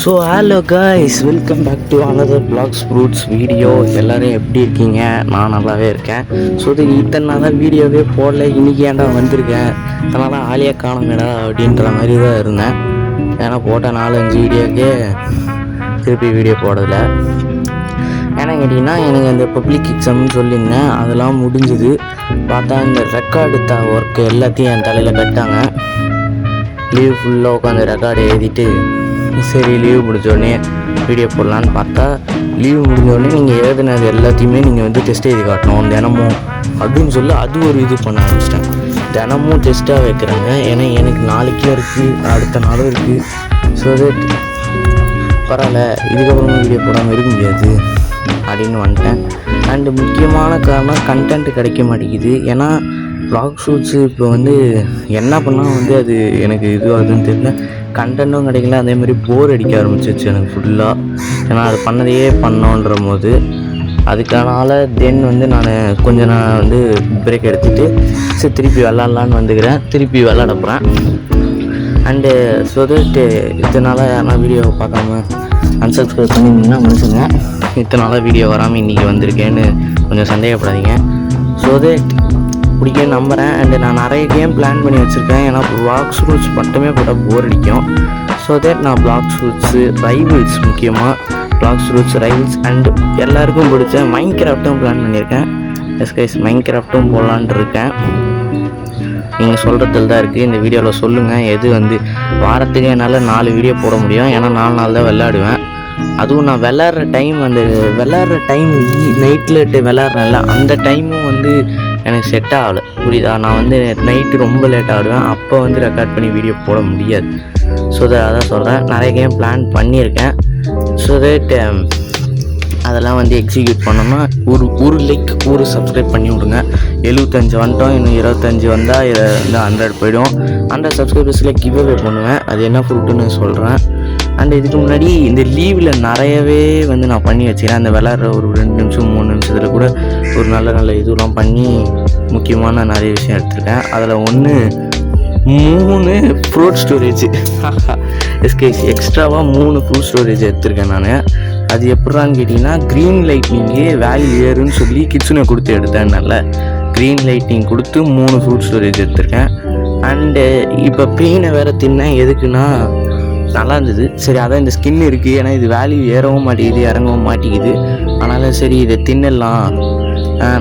So hello guys, welcome back to another Blox Fruits video. எல்லோரும் எப்படி இருக்கீங்க? நான் நல்லாவே இருக்கேன். ஸோ இது இத்தனை நாள் தான் வீடியோவே போடல. இன்றைக்கி ஏன்டா வந்திருக்கேன், அதனால் ஆலியாக காணுமேடா அப்படின்ற மாதிரி தான் இருந்தேன். ஏன்னா போட்ட 4-5 வீடியோக்கே திருப்பி வீடியோ போடல. ஏன்னா கேட்டிங்கன்னா, எனக்கு அந்த பப்ளிக் எக்ஸாம்னு சொல்லியிருந்தேன், அதெல்லாம் முடிஞ்சுது. பார்த்தா இந்த ரெக்கார்டு ஒர்க்கு எல்லாத்தையும் என் தலையில் கட்டாங்க. லீவ் ஃபுல்லாக உட்காந்து ரெக்கார்டு எழுதிட்டு சரி லீவ் முடிஞ்சோடனே வீடியோ போடலான்னு பார்த்தா, லீவ் முடிஞ்சோடனே நீங்கள் எழுதுனது எல்லாத்தையுமே நீங்கள் வந்து டெஸ்ட் எழுதி காட்டணும் தினமும் அப்படின்னு சொல்லி அது ஒரு இது பண்ண ஆரம்பிச்சிட்டேன். தினமும் டெஸ்ட்டாக வைக்கிறாங்க. ஏன்னா எனக்கு நாளைக்கும் இருக்குது, அடுத்த நாளும் இருக்குது. ஸோ தட் பரவாயில்ல, இதுக்கப்புறமும் வீடியோ போடாமல் இருக்க முடியாது அப்படின்னு வந்துட்டேன். அண்டு முக்கியமான காரணம் கண்டென்ட் கிடைக்க மாட்டேங்குது. ஏன்னா வ்ளாக் ஷூட்ஸு இப்போ வந்து என்ன பண்ணால் வந்து அது எனக்கு அதுன்னு தெரியல. கண்டென்ட்டும் கிடைக்கல, அதேமாதிரி போர் அடிக்க ஆரம்பிச்சிச்சு எனக்கு ஃபுல்லாக. ஏன்னா அது பண்ணதையே பண்ணோன்ற போது அதுக்கானால தென் வந்து நான் வந்து பிரேக் எடுத்துகிட்டு சரி திருப்பி விளாட்லான்னு வந்துக்கிறேன். திருப்பி விளாட போகிறேன். அண்டு ஸோ தட் இதனால் யாருன்னா வீடியோவை பார்க்காம அன்சப்ஸ்கிரைப் பண்ணியிருந்தீங்கன்னா மனுஷங்க, இத்தனை நாளாக வீடியோ வராமல் இன்றைக்கி வந்திருக்கேன்னு கொஞ்சம் சந்தேகப்படாதீங்க. ஸோ தட் பிடிக்க நம்புகிறேன். அண்டு நான் நிறைய கேம் பிளான் பண்ணி வச்சுருக்கேன். ஏன்னா வ்ளாக் ஷூட்ஸ் மட்டுமே போட்டால் போர் அடிக்கும். ஸோ தட் நான் வ்ளாக் ஷூட்ஸு, ரைவல்ஸ், முக்கியமாக வ்ளாக் ஷூட்ஸ், ரைவல்ஸ் அண்டு எல்லாருக்கும் பிடிச்ச மைன்கிராஃப்ட்டும் பிளான் பண்ணியிருக்கேன். எஸ்கைஸ், மைன்கிராஃப்ட்டும் போடலான்ட்டு இருக்கேன். நீங்கள் சொல்கிறதுல தான் இருக்குது. இந்த வீடியோவில் சொல்லுங்கள் எது வந்து வாரத்துக்கு என்னால் 4 வீடியோ போட முடியும். ஏன்னா 4 நாள் தான் விளையாடுவேன். அதுவும் நான் விளாட்ற டைம் நைட்டில் விளாட்றேன்ல, அந்த டைமும் வந்து எனக்கு செட் ஆகலை. புரியுதா? நான் வந்து நைட்டு ரொம்ப லேட் ஆகிடுவேன். அப்போ வந்து ரெக்கார்ட் பண்ணி வீடியோ போட முடியாது. ஸோ அதான் சொல்கிறேன். நிறைய கேம் பிளான் பண்ணியிருக்கேன். ஸோ தட் அதெல்லாம் வந்து எக்ஸிக்யூட் பண்ணோம்னா ஒரு லைக் ஒரு சப்ஸ்கிரைப் பண்ணி விடுங்க. 75 வந்துட்டோம். இன்னும் 25 வந்தால் இதை வந்து 100 போய்டும். 100 சப்ஸ்கிரைபர்ஸில் கிவ் அவே பண்ணுவேன். அது என்ன ஃப்ரூட்டுன்னு சொல்கிறேன். அண்ட் இதுக்கு முன்னாடி இந்த லீவில் நிறையவே வந்து நான் பண்ணி வச்சுக்கிறேன். அந்த விளாட்ற ஒரு 2 நிமிஷம் 3 நிமிஷத்தில் கூட ஒரு நல்ல இதுலாம் பண்ணி முக்கியமான நிறைய விஷயம் எடுத்திருக்கேன். அதில் 3 ஃப்ரூட் ஸ்டோரேஜ் எஸ்கேஸ் எக்ஸ்ட்ராவாக 3 ஃப்ரூட் ஸ்டோரேஜ் எடுத்திருக்கேன் நான். அது எப்படிறான்னு கேட்டிங்கன்னா, க்ரீன் லைட்னிங்கே வேல்யூ ஏறுன்னு சொல்லி கிச்சனை கொடுத்து எடுத்தேன். நல்ல க்ரீன் லைட்னிங் கொடுத்து 3 ஃப்ரூட் ஸ்டோரேஜ் எடுத்திருக்கேன். அண்டு இப்போ பெயினை வேறு தின்னேன். எதுக்குன்னா நல்லா இருந்தது. சரி அதான் இந்த ஸ்கின் இருக்குது. ஏன்னா இது வேல்யூ ஏறவும் மாட்டேங்குது, இறங்கவும் மாட்டேங்குது. அதனால் சரி இதை தின்னலாம்,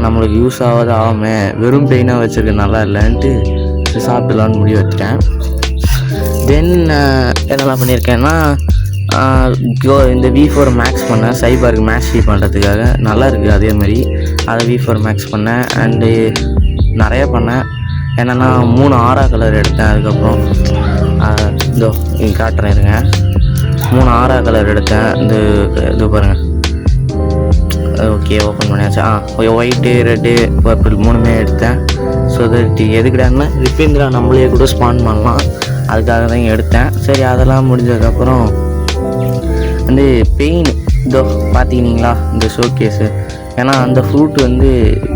நம்மளுக்கு யூஸ் ஆகாமே, வெறும் பெயினாக வச்சுருக்க நல்லா இல்லைன்ட்டு சாப்பிடலான்னு முடிவு வச்சுட்டேன். தென் என்னெல்லாம் பண்ணியிருக்கேன்னா, இந்த V4 மேக்ஸ் பண்ணேன். சைபருக்கு மேக்ஸ் பண்ணுறதுக்காக நல்லா இருக்குது. அதே மாதிரி அதை V4 மேக்ஸ் பண்ணேன். அண்டு நிறையா பண்ணேன். என்னென்னா 3 ஆரா கலர் எடுத்தேன். அதுக்கப்புறம் இதோ இங்கே காட்டுறேன் இருங்க. 3 ஆரா கலர் எடுத்தேன். இது பாருங்கள். ஓகே, ஓப்பன் பண்ணியாச்சா? ஒயிட்டு, ரெட்டு, பர்பிள் 3மே எடுத்தேன். ஸோ தட் எதுக்கிடான்னா ரிப்பேந்திரா நம்மளே கூட ஸ்பான் பண்ணலாம், அதுக்காக தான் எடுத்தேன். சரி அதெல்லாம் முடிஞ்சதுக்கப்புறம் வந்து பெயின் இதோ பார்த்துக்கினீங்களா இந்த ஷோகேஸு. ஏன்னா அந்த ஃப்ரூட் வந்து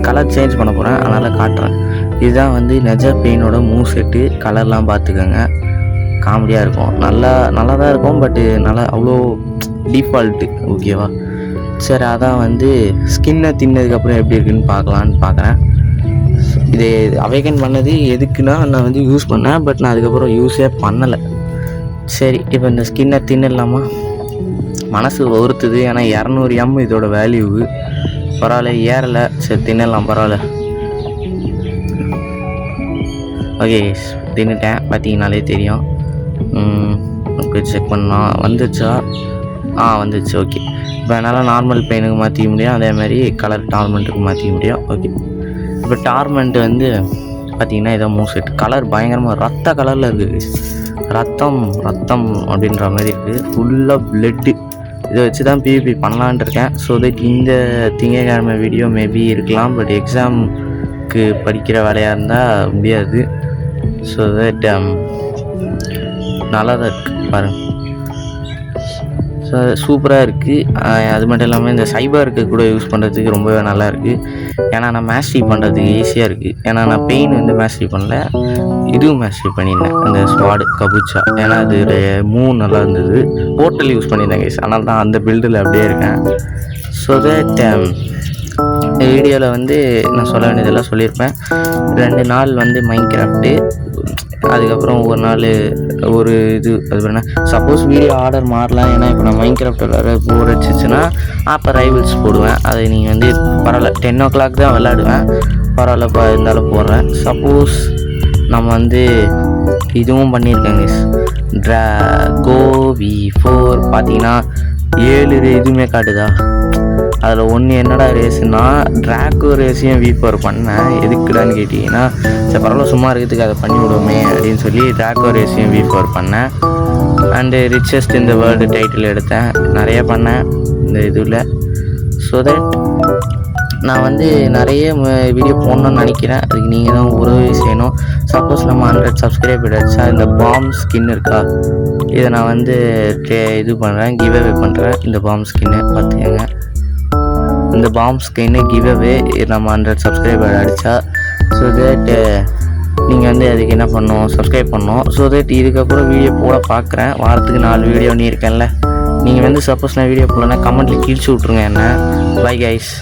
கலர் சேஞ்ச் பண்ண போகிறேன், அதனால் காட்டுறேன். இதுதான் வந்து நெஜ பெயினோட மூவ் செட்டு. கலர்லாம் பார்த்துக்கோங்க, காமெடியாக இருக்கும். நல்லா தான் இருக்கும். பட்டு நல்லா அவ்வளோ டிஃபால்ட்டு. ஓகேவா? சரி அதான் வந்து ஸ்கின்னை தின்னதுக்கப்புறம் எப்படி இருக்குன்னு பார்க்குறேன். இது அவேகன் பண்ணது எதுக்குன்னா, நான் வந்து யூஸ் பண்ணேன். பட் நான் அதுக்கப்புறம் யூஸே பண்ணலை. சரி இப்போ இந்த ஸ்கின்னை தின்னலாமா? மனசு ஒருத்துது. ஏன்னா 200 M இதோட வேல்யூ. பரவாயில்ல, ஏறலை. சரி தின்னலாம், பரவாயில்ல. ஓகே, தின்னுட்டேன். பார்த்தீங்கனாலே தெரியும். செக் பண்ணலாம். வந்துச்சா? வந்துச்சு. ஓகே, இப்போ என்னால் நார்மல் பெயினுக்கு மாற்றிக்க முடியும், அதேமாதிரி கலர் டார்மெண்ட்டுக்கு மாற்றிக்க முடியும். ஓகே, இப்போ டார்மெண்ட் வந்து பார்த்திங்கன்னா இதை மூவ் செட். கலர் பயங்கரமாக ரத்த கலரில் இருக்குது. ரத்தம் அப்படின்ற மாதிரி இருக்குது. ஃபுல்லாக பிளட்டு. இதை வச்சு தான் PvP பண்ணலான்ட்டு இருக்கேன். ஸோ தட் இந்த திங்கக்கிழமை வீடியோ மேபி இருக்கலாம். பட் எக்ஸாமுக்கு படிக்கிற வேலையாக இருந்தால் முடியாது. ஸோ தட் நல்லா தான் இருக்குது பாருங்கள். ஸோ சூப்பராக இருக்குது. அது மட்டும் இல்லாமல் இந்த சைபருக்கு கூட யூஸ் பண்ணுறதுக்கு ரொம்பவே நல்லா இருக்குது. ஏன்னா நான் மேஸ்ட்ரி பண்ணுறதுக்கு ஈஸியாக இருக்குது. ஏன்னா நான் பெயின் வந்து மேஸ்ட்ரி பண்ணல, இதுவும் மேஸ்டர் பண்ணியிருந்தேன், அந்த ஸ்வாடு கபூச்சா. ஏன்னா அது மூவ் நல்லா இருந்தது. போர்ட்டல் யூஸ் பண்ணியிருந்தேன் கைஸ், அதனால தான் அந்த பில்டில் அப்படியே இருக்கேன். ஸோ தட் வீடியோவில் வந்து நான் சொல்ல வேண்டியதெல்லாம் சொல்லியிருப்பேன். 2 நாள் வந்து மைன்கிராஃப்ட்டு, அதுக்கப்புறம் ஒரு நாள் ஒரு இது அது என்ன சப்போஸ் வீடியோ ஆர்டர் மாறலாம். ஏன்னா இப்போ நான் மைன்கிராஃப்ட் விளாட போர் வச்சுச்சுன்னா அப்போ ரைவல்ஸ் போடுவேன். அதை நீங்கள் வந்து பரவாயில்ல 10 o'clock தான் விளாடுவேன், பரவாயில்லப்பா இருந்தாலும் போடுறேன். சப்போஸ் நம்ம வந்து இதுவும் பண்ணியிருக்கேங்க, Drago-v4 பார்த்தீங்கன்னா 7 இதுவுமே காட்டுதா. அதில் ஒன்று என்னடா ரேஸுன்னா ட்ராகோ ரேஸையும் V4 பண்ணேன். எதுக்குடான்னு கேட்டிங்கன்னா சரி பரவாயில்ல சும்மா இருக்கிறதுக்கு அதை பண்ணி விடுவோமே அப்படின்னு சொல்லி ட்ராகோ ரேஸையும் V4 பண்ணேன். அண்டு ரிச்சஸ்ட் இந்த வேர்ல்டு டைட்டில் எடுத்தேன். நிறைய பண்ணேன் இந்த இதில். ஸோ தட் நான் வந்து நிறைய வீடியோ போடணுன்னு நினைக்கிறேன். அதுக்கு நீங்கள் தான் உதவி செய்யணும். சப்போஸ் நம்ம 100 சப்ஸ்கிரைபர் அடிச்சா இந்த பாம் ஸ்கின் இருக்கா, இதை நான் வந்து இது பண்ணுறேன், கிவ் அவே பண்ணுறேன். இந்த பாம் ஸ்கின்னு பார்த்துக்கோங்க. இந்த பாம் ஸ்கின்னு கிவ் அவே நம்ம 100 சப்ஸ்கிரைபர் அடித்தா. ஸோ தட் நீங்கள் வந்து அதுக்கு என்ன பண்ணணும், சப்ஸ்கிரைப் பண்ணணும். ஸோ தட் இதுக்கப்புறம் வீடியோ போட பார்க்குறேன். வாரத்துக்கு 4 வீடியோ நீ இருக்கேன்ல. நீங்கள் வந்து சப்போஸ் நான் வீடியோ போடலன்னா கமெண்ட்டில் கிழிச்சு விட்ருங்க என்ன. Bye guys.